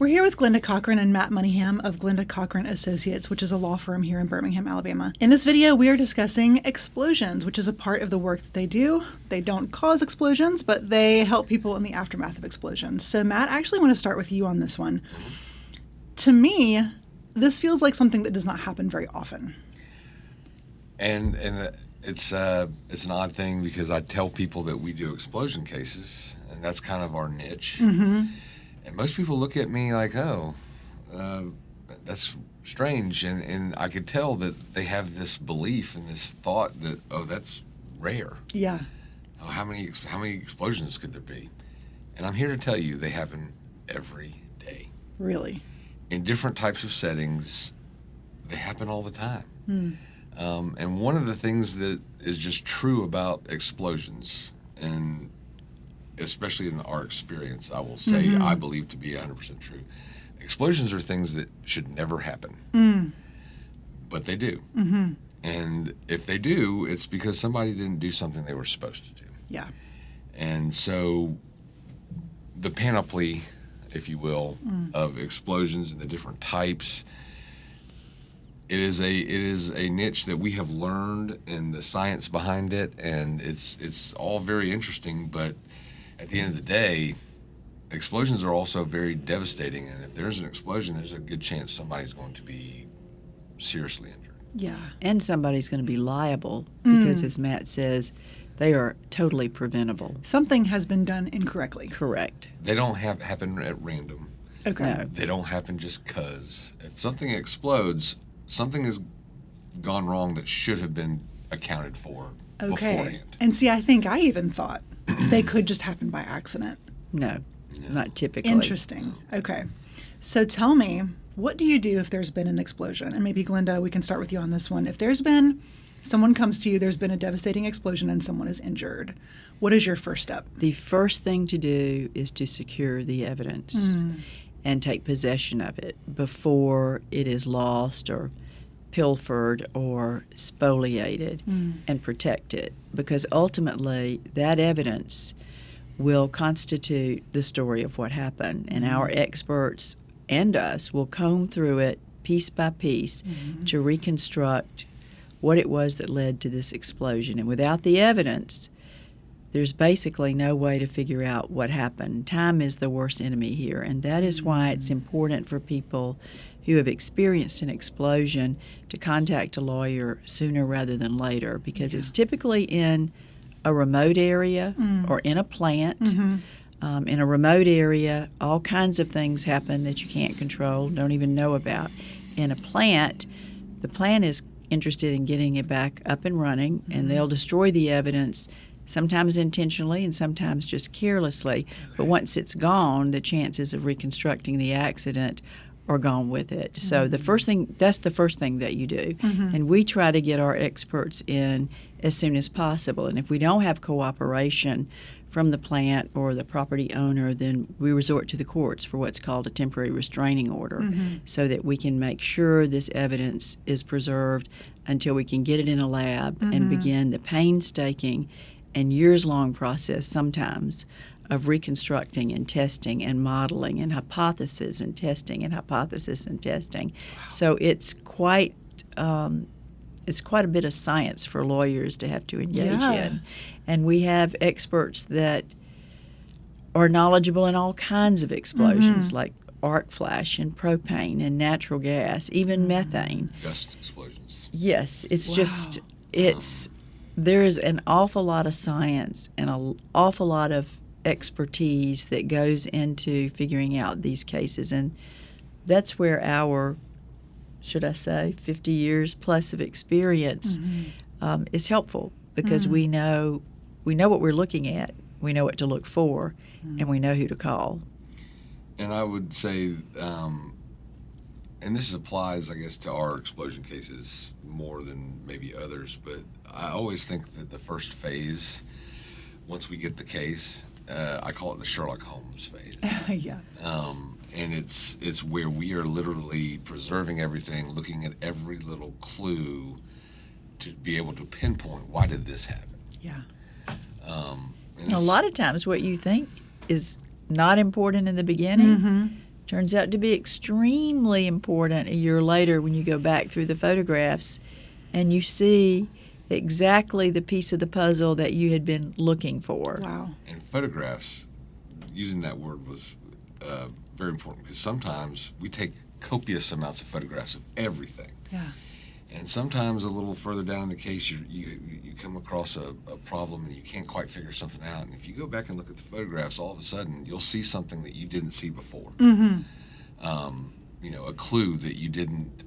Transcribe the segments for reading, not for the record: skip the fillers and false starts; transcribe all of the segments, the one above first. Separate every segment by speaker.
Speaker 1: We're here with Glenda Cochran and Matt Moneyham of Glenda Cochran Associates, which is a law firm here in Birmingham, Alabama. In this video, we are discussing explosions, which is a part of the work that they do. They don't cause explosions, but they help people in the aftermath of explosions. So, Matt, I actually want to start with you on this one. To me, this feels like something that does not happen very often.
Speaker 2: And it's an odd thing because I tell people that we do explosion cases, and that's kind of our niche.
Speaker 1: Mm-hmm.
Speaker 2: And most people look at me like, oh, that's strange. And I could tell that they have this belief and this thought that, oh, that's rare.
Speaker 1: Yeah.
Speaker 2: Oh, how many explosions could there be? And I'm here to tell you they happen every day.
Speaker 1: Really?
Speaker 2: In different types of settings, they happen all the time.
Speaker 1: Mm.
Speaker 2: And one of the things that is just true about explosions, and especially in our experience, I will say,
Speaker 1: Mm-hmm.
Speaker 2: I believe to be 100% true. Explosions are things that should never happen, but they do.
Speaker 1: Mm-hmm.
Speaker 2: And if they do, it's because somebody didn't do something they were supposed to do.
Speaker 1: Yeah.
Speaker 2: And so the panoply, if you will, of explosions and the different types, it is a niche that we have learned and the science behind it, and it's all very interesting, but at the end of the day, explosions are also very devastating, and if there's an explosion, there's a good chance somebody's going to be seriously injured.
Speaker 1: Yeah.
Speaker 3: And somebody's going to be liable because, as Matt says, they are totally preventable.
Speaker 1: Something has been done incorrectly.
Speaker 3: Correct.
Speaker 2: They don't happen at random.
Speaker 1: Okay.
Speaker 3: No.
Speaker 2: They don't happen just 'cause. If something explodes, something has gone wrong that should have been accounted for
Speaker 1: Okay.
Speaker 2: beforehand.
Speaker 1: And see, I think I even thought they could just happen by accident.
Speaker 3: No, not typically.
Speaker 1: Interesting. Okay. So tell me, what do you do if there's been an explosion? And maybe, Glenda, we can start with you on this one. If someone comes to you, there's been a devastating explosion and someone is injured, what is your first step?
Speaker 3: The first thing to do is to secure the evidence and take possession of it before it is lost or pilfered or spoliated, and protect it, because ultimately that evidence will constitute the story of what happened, and our experts and us will comb through it piece by piece to reconstruct what it was that led to this explosion. And without the evidence, there's basically no way to figure out what happened. Time is the worst enemy here, and that is why it's important for people who have experienced an explosion to contact a lawyer sooner rather than later, because it's typically in a remote area or in a plant. In a remote area, all kinds of things happen that you can't control, don't even know about. In a plant, the plant is interested in getting it back up and running, and they'll destroy the evidence, sometimes intentionally and sometimes just carelessly. But once it's gone, the chances of reconstructing the accident are gone with it. So that's the first thing that you do. And we try to get our experts in as soon as possible. And if we don't have cooperation from the plant or the property owner, then we resort to the courts for what's called a temporary restraining order, so that we can make sure this evidence is preserved until we can get it in a lab and begin the painstaking and years-long process sometimes of reconstructing and testing and modeling and hypothesis and testing and hypothesis and testing. Wow. So it's quite a bit of science for lawyers to have to engage in. And we have experts that are knowledgeable in all kinds of explosions, like arc flash and propane and natural gas, even methane.
Speaker 2: Dust explosions.
Speaker 3: Yes, there is an awful lot of science and an awful lot of expertise that goes into figuring out these cases, and that's where our, should I say, 50 years plus of experience is helpful, because we know what we're looking at, we know what to look for, and we know who to call.
Speaker 2: And I would say, and this applies, I guess, to our explosion cases more than maybe others, but I always think that the first phase, once we get the case, I call it the Sherlock Holmes phase.
Speaker 1: Yeah.
Speaker 2: And it's where we are literally preserving everything, looking at every little clue to be able to pinpoint, why did this happen?
Speaker 1: Yeah.
Speaker 3: A lot of times what you think is not important in the beginning turns out to be extremely important a year later when you go back through the photographs and you see exactly the piece of the puzzle that you had been looking for.
Speaker 1: Wow.
Speaker 2: And photographs, using that word was very important, because sometimes we take copious amounts of photographs of everything.
Speaker 1: Yeah.
Speaker 2: And sometimes a little further down in the case, you come across a problem and you can't quite figure something out. And if you go back and look at the photographs, all of a sudden you'll see something that you didn't see before.
Speaker 1: Mm-hmm.
Speaker 2: A clue that you didn't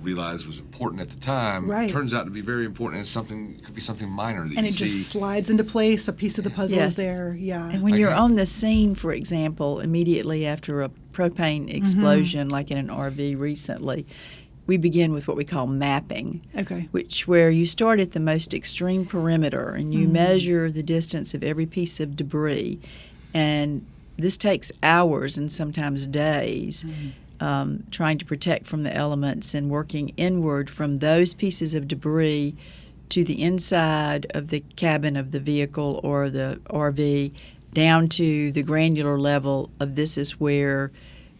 Speaker 2: realize was important at the time.
Speaker 1: Right.
Speaker 2: Turns out to be very important. And it could be something minor that
Speaker 1: And
Speaker 2: you
Speaker 1: it
Speaker 2: see.
Speaker 1: just slides into place. A piece of the puzzle
Speaker 3: Yes.
Speaker 1: is there. Yeah.
Speaker 3: And when
Speaker 2: I
Speaker 3: you're
Speaker 2: think-
Speaker 3: on the scene, for example, immediately after a propane explosion, like in an RV recently, we begin with what we call mapping,
Speaker 1: Okay.
Speaker 3: where you start at the most extreme perimeter and you measure the distance of every piece of debris. And this takes hours and sometimes days, trying to protect from the elements and working inward from those pieces of debris to the inside of the cabin of the vehicle or the RV, down to the granular level of this is where,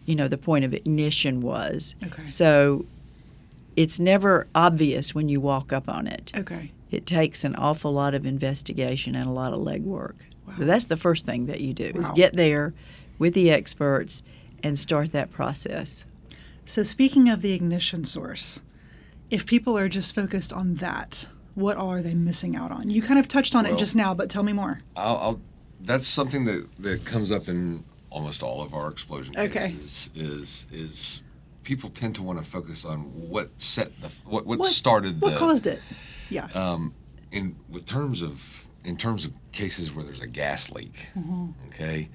Speaker 3: the point of ignition was.
Speaker 1: Okay.
Speaker 3: So it's never obvious when you walk up on it.
Speaker 1: Okay.
Speaker 3: It takes an awful lot of investigation and a lot of legwork.
Speaker 1: Wow.
Speaker 3: So that's the first thing that you do, is
Speaker 1: Wow.
Speaker 3: get there with the experts and start that process.
Speaker 1: So speaking of the ignition source, if people are just focused on that, what are they missing out on? You kind of touched on it
Speaker 2: Well,
Speaker 1: just now, but tell me more.
Speaker 2: That's something that comes up in almost all of our explosion
Speaker 1: Okay.
Speaker 2: cases. Is people tend to want to focus on what started
Speaker 1: What
Speaker 2: the
Speaker 1: caused it? Yeah.
Speaker 2: in terms of cases where there's a gas leak. Okay,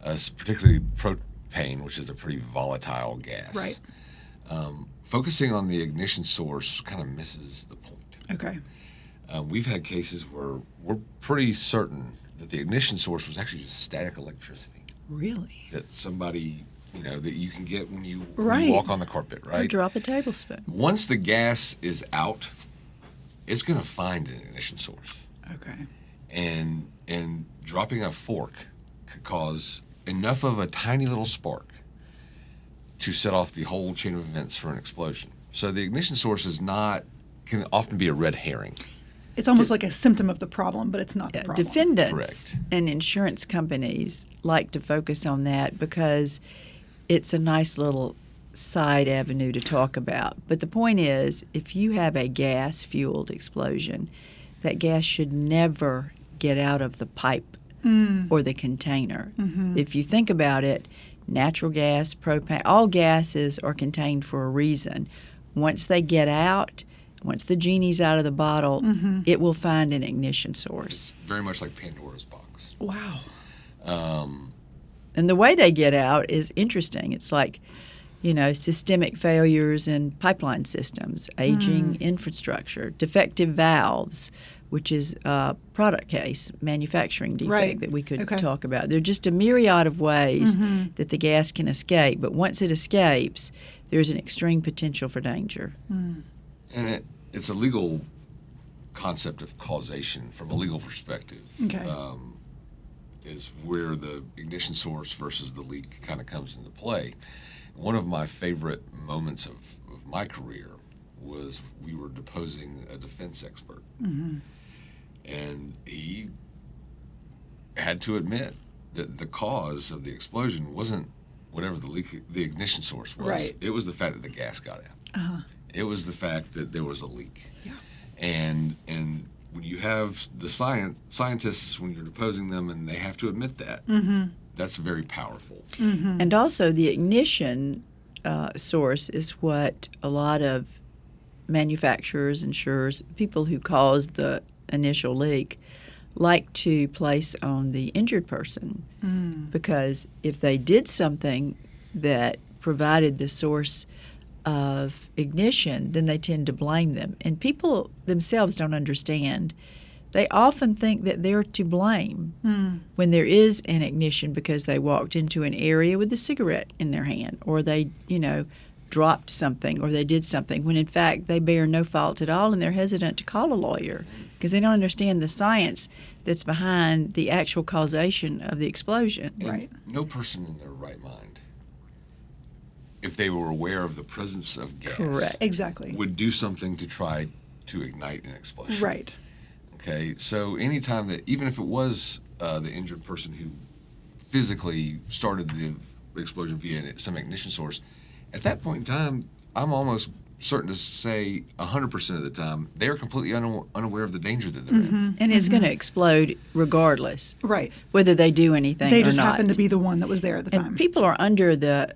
Speaker 2: particularly propane, which is a pretty volatile gas.
Speaker 1: Right.
Speaker 2: Focusing on the ignition source kind of misses the point.
Speaker 1: Okay.
Speaker 2: We've had cases where we're pretty certain that the ignition source was actually just static electricity
Speaker 3: Really?
Speaker 2: that somebody, that you can get when you
Speaker 1: Right.
Speaker 2: walk on the carpet,
Speaker 3: Or
Speaker 2: right?
Speaker 3: drop a tablespoon.
Speaker 2: Once the gas is out, it's going to find an ignition source.
Speaker 1: Okay.
Speaker 2: And dropping a fork could cause enough of a tiny little spark to set off the whole chain of events for an explosion. So the ignition source can often be a red herring.
Speaker 1: It's almost like a symptom of the problem, but it's not the problem.
Speaker 3: Defendants
Speaker 2: Correct.
Speaker 3: and insurance companies like to focus on that because it's a nice little side avenue to talk about. But the point is, if you have a gas-fueled explosion, that gas should never get out of the pipe or the container. If you think about it, natural gas, propane, all gases are contained for a reason. Once they get out, once the genie's out of the bottle, it will find an ignition source.
Speaker 2: Very much like Pandora's box.
Speaker 1: Wow.
Speaker 3: And the way they get out is interesting. It's like, systemic failures in pipeline systems, aging infrastructure, defective valves, which is a product case, manufacturing defect
Speaker 1: Right.
Speaker 3: that we could
Speaker 1: Okay.
Speaker 3: talk about. There are just a myriad of ways that the gas can escape, but once it escapes, there's an extreme potential for danger.
Speaker 2: And it's a legal concept of causation from a legal perspective.
Speaker 1: Okay.
Speaker 2: Is where the ignition source versus the leak kind of comes into play. One of my favorite moments of my career was we were deposing a defense expert. And he had to admit that the cause of the explosion wasn't whatever the ignition source was.
Speaker 1: Right.
Speaker 2: It was the fact that the gas got out. It was the fact that there was a leak.
Speaker 1: Yeah.
Speaker 2: And when you have the scientists, when you're deposing them and they have to admit that, that's very powerful.
Speaker 3: And also, the ignition source is what a lot of manufacturers, insurers, people who cause the initial leak like to place on the injured person. Because if they did something that provided the source of ignition, then they tend to blame them. And people themselves don't understand. They often think that they're to blame when there is an ignition because they walked into an area with a cigarette in their hand, or they, dropped something, or they did something, when in fact they bear no fault at all, and they're hesitant to call a lawyer because they don't understand the science that's behind the actual causation of the explosion.
Speaker 2: And
Speaker 1: Right.
Speaker 2: no person in their right mind if they were aware of the presence of gas,
Speaker 3: Correct.
Speaker 1: Exactly.
Speaker 2: would do something to try to ignite an explosion.
Speaker 1: Right.
Speaker 2: Okay, so anytime that, even if it was the injured person who physically started the explosion via some ignition source, at that point in time, I'm almost certain to say 100% of the time, they're completely unaware of the danger that they're in.
Speaker 3: And it's going to explode regardless,
Speaker 1: Right.
Speaker 3: whether they do anything
Speaker 1: They
Speaker 3: or
Speaker 1: just
Speaker 3: not.
Speaker 1: happened to be the one that was there at the time.
Speaker 3: And people are under the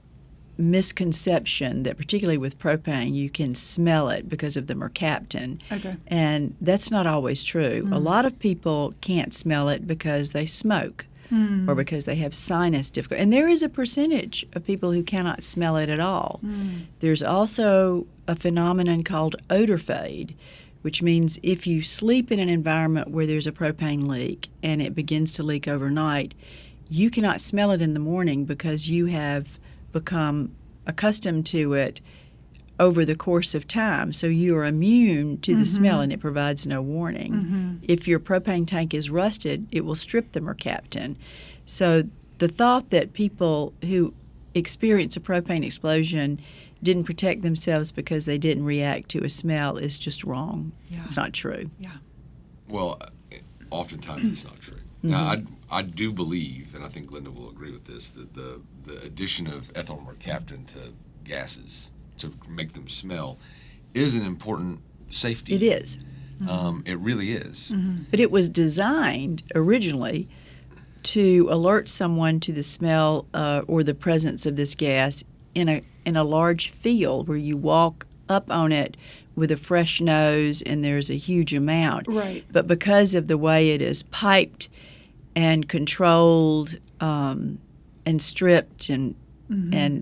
Speaker 3: misconception that, particularly with propane, you can smell it because of the mercaptan.
Speaker 1: Okay.
Speaker 3: And that's not always true. A lot of people can't smell it because they smoke or because they have sinus difficulty. And there is a percentage of people who cannot smell it at all. There's also a phenomenon called odor fade, which means if you sleep in an environment where there's a propane leak and it begins to leak overnight, you cannot smell it in the morning because you have become accustomed to it over the course of time. So you are immune to the smell, and it provides no warning. If your propane tank is rusted, it will strip the mercaptan. So the thought that people who experience a propane explosion didn't protect themselves because they didn't react to a smell is just wrong.
Speaker 1: Yeah.
Speaker 3: It's not true.
Speaker 1: Yeah.
Speaker 2: Well, oftentimes it's not true. Now, I do believe, and I think Glenda will agree with this, that the addition of ethyl mercaptan to gases to make them smell is an important safety.
Speaker 3: It is.
Speaker 2: It really is.
Speaker 3: But it was designed originally to alert someone to the smell or the presence of this gas in a large field where you walk up on it with a fresh nose and there's a huge amount.
Speaker 1: Right.
Speaker 3: But because of the way it is piped and controlled and stripped and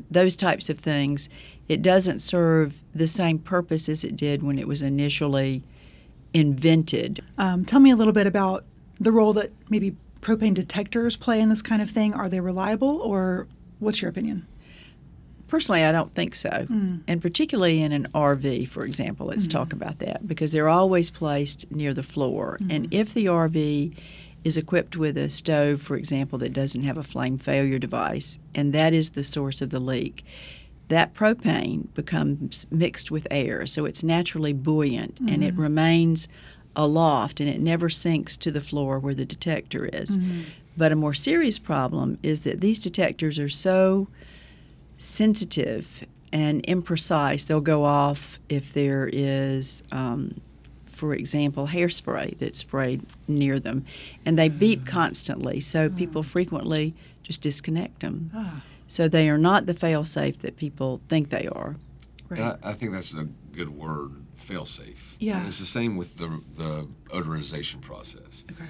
Speaker 3: those types of things, it doesn't serve the same purpose as it did when it was initially invented.
Speaker 1: Tell me a little bit about the role that maybe propane detectors play in this kind of thing. Are they reliable, or what's your opinion?
Speaker 3: Personally, I don't think so. And particularly in an RV, for example, let's talk about that, because they're always placed near the floor. And if the RV is equipped with a stove, for example, that doesn't have a flame failure device, and that is the source of the leak, that propane becomes mixed with air, so it's naturally buoyant, and it remains aloft, and it never sinks to the floor where the detector is. But a more serious problem is that these detectors are so sensitive and imprecise. They'll go off if there is, for example, hairspray that's sprayed near them, and they beep constantly, so people frequently just disconnect them. So they are not the fail-safe that people think they are.
Speaker 1: Right.
Speaker 2: And I think that's a good word, fail-safe.
Speaker 1: Yeah.
Speaker 2: And it's the same with the odorization process.
Speaker 1: Okay.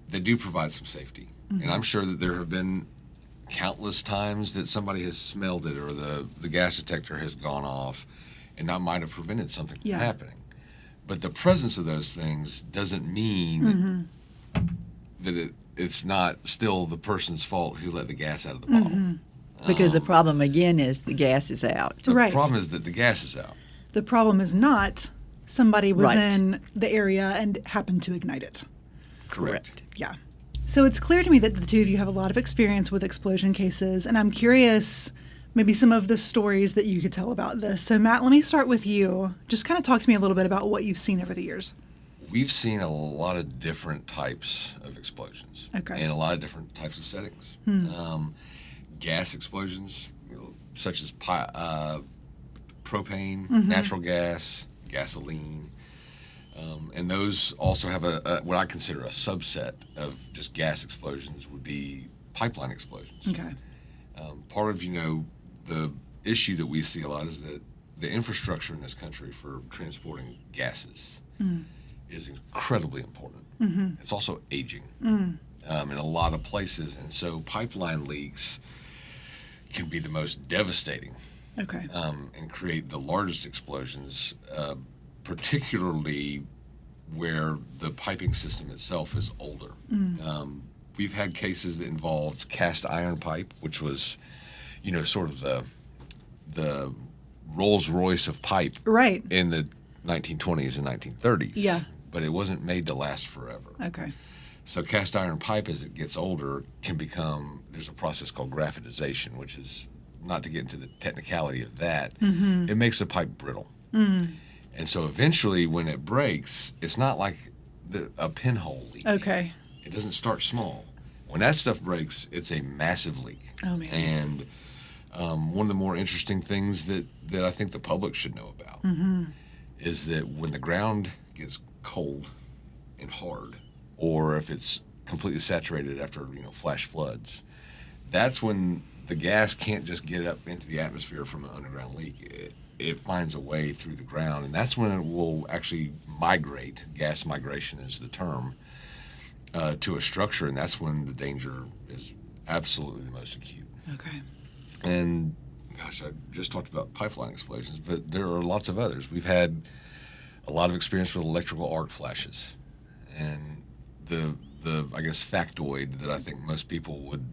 Speaker 2: They do provide some safety. And I'm sure that there have been countless times that somebody has smelled it or the gas detector has gone off, and that might have prevented something from happening. But the presence of those things doesn't mean that it's not still the person's fault who let the gas out of the bottle.
Speaker 3: Because the problem, again, is the gas is out.
Speaker 2: The
Speaker 1: Right.
Speaker 2: problem is that the gas is out.
Speaker 1: The problem is not somebody was
Speaker 3: Right.
Speaker 1: in the area and happened to ignite it.
Speaker 2: Correct.
Speaker 1: Yeah. So it's clear to me that the two of you have a lot of experience with explosion cases, and I'm curious maybe some of the stories that you could tell about this. So Matt, let me start with you. Just kind of talk to me a little bit about what you've seen over the years.
Speaker 2: We've seen a lot of different types of explosions.
Speaker 1: Okay.
Speaker 2: In a lot of different types of settings. Gas explosions, such as propane, natural gas, gasoline. And those also have what I consider a subset of just gas explosions would be pipeline explosions.
Speaker 1: Okay.
Speaker 2: Part of, the issue that we see a lot is that the infrastructure in this country for transporting gases is incredibly important. It's also aging in a lot of places. And so pipeline leaks can be the most devastating
Speaker 1: Okay.
Speaker 2: and create the largest explosions, particularly where the piping system itself is older. We've had cases that involved cast iron pipe, which was, sort of the Rolls Royce of pipe
Speaker 1: Right.
Speaker 2: in the 1920s and 1930s.
Speaker 1: Yeah.
Speaker 2: But it wasn't made to last forever.
Speaker 1: Okay.
Speaker 2: So cast iron pipe, as it gets older, can become, there's a process called graphitization, which is not to get into the technicality of that, it makes the pipe brittle. And so eventually when it breaks, it's not like a pinhole leak.
Speaker 1: Okay.
Speaker 2: It doesn't start small. When that stuff breaks, it's a massive leak.
Speaker 1: Oh, man.
Speaker 2: And one of the more interesting things that I think the public should know about is that when the ground gets cold and hard, or if it's completely saturated after flash floods, that's when the gas can't just get up into the atmosphere from an underground leak. It finds a way through the ground, and that's when it will actually migrate. Gas migration is the term, to a structure, and that's when the danger is absolutely the most acute.
Speaker 1: Okay.
Speaker 2: And gosh, I just talked about pipeline explosions, but there are lots of others. We've had a lot of experience with electrical arc flashes, and the I guess factoid that I think most people would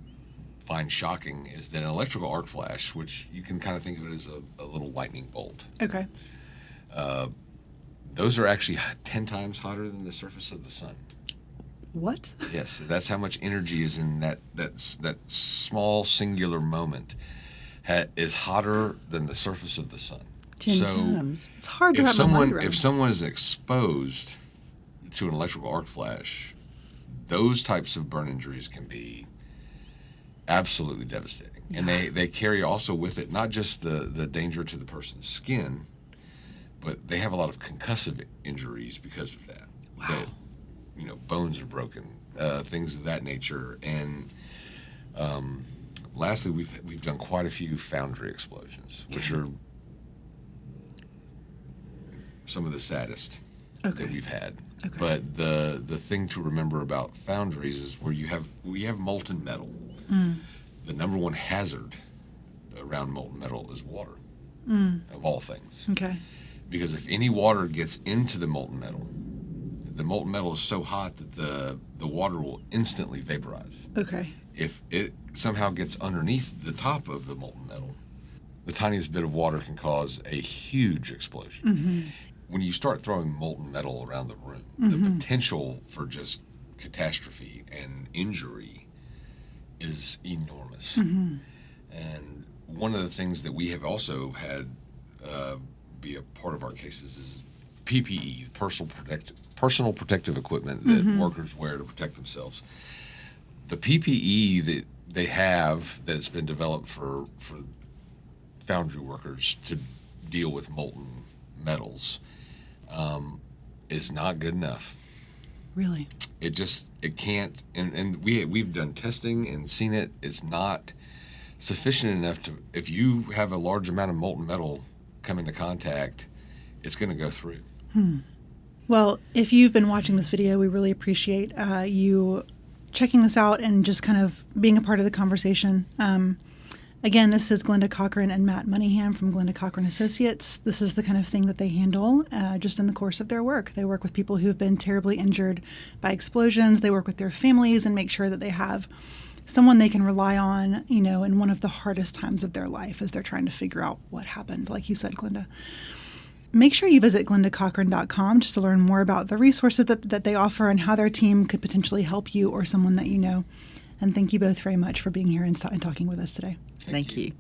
Speaker 2: find shocking is that an electrical arc flash, which you can kind of think of it as a little lightning bolt,
Speaker 1: Okay.
Speaker 2: those are actually 10 times hotter than the surface of the sun.
Speaker 1: What?
Speaker 2: Yes, that's how much energy is in that small singular moment. Is hotter than the surface of the sun.
Speaker 3: 10 times.
Speaker 1: It's hard to wrap my mind around.
Speaker 2: If someone is exposed to an electrical arc flash, those types of burn injuries can be absolutely devastating. And they carry also with it not just the danger to the person's skin, but they have a lot of concussive injuries because of that.
Speaker 1: Wow.
Speaker 2: Bones are broken, things of that nature. And lastly, we've done quite a few foundry explosions, which are some of the saddest that we've had.
Speaker 1: Okay.
Speaker 2: But the thing to remember about foundries is we have molten metal. The number one hazard around molten metal is water, of all things.
Speaker 1: Okay.
Speaker 2: Because if any water gets into the molten metal is so hot that the water will instantly vaporize.
Speaker 1: Okay.
Speaker 2: If it somehow gets underneath the top of the molten metal, the tiniest bit of water can cause a huge explosion. When you start throwing molten metal around the room, the potential for just catastrophe and injury is enormous. And one of the things that we have also had be a part of our cases is PPE, personal protective equipment that workers wear to protect themselves. The PPE that they have that's been developed for foundry workers to deal with molten metals is not good enough.
Speaker 1: Really?
Speaker 2: It can't, and we've done testing and seen it. It's not sufficient enough to, if you have a large amount of molten metal come into contact, it's going to go through.
Speaker 1: Well, if you've been watching this video, we really appreciate you checking this out and just kind of being a part of the conversation. Again, this is Glenda Cochran and Matt Moneyham from Glenda Cochran Associates. This is the kind of thing that they handle just in the course of their work. They work with people who've been terribly injured by explosions. They work with their families and make sure that they have someone they can rely on, in one of the hardest times of their life as they're trying to figure out what happened, like you said, Glenda. Make sure you visit glendacochran.com just to learn more about the resources that they offer and how their team could potentially help you or someone that you know. And thank you both very much for being here and talking with us today.
Speaker 3: Thank you.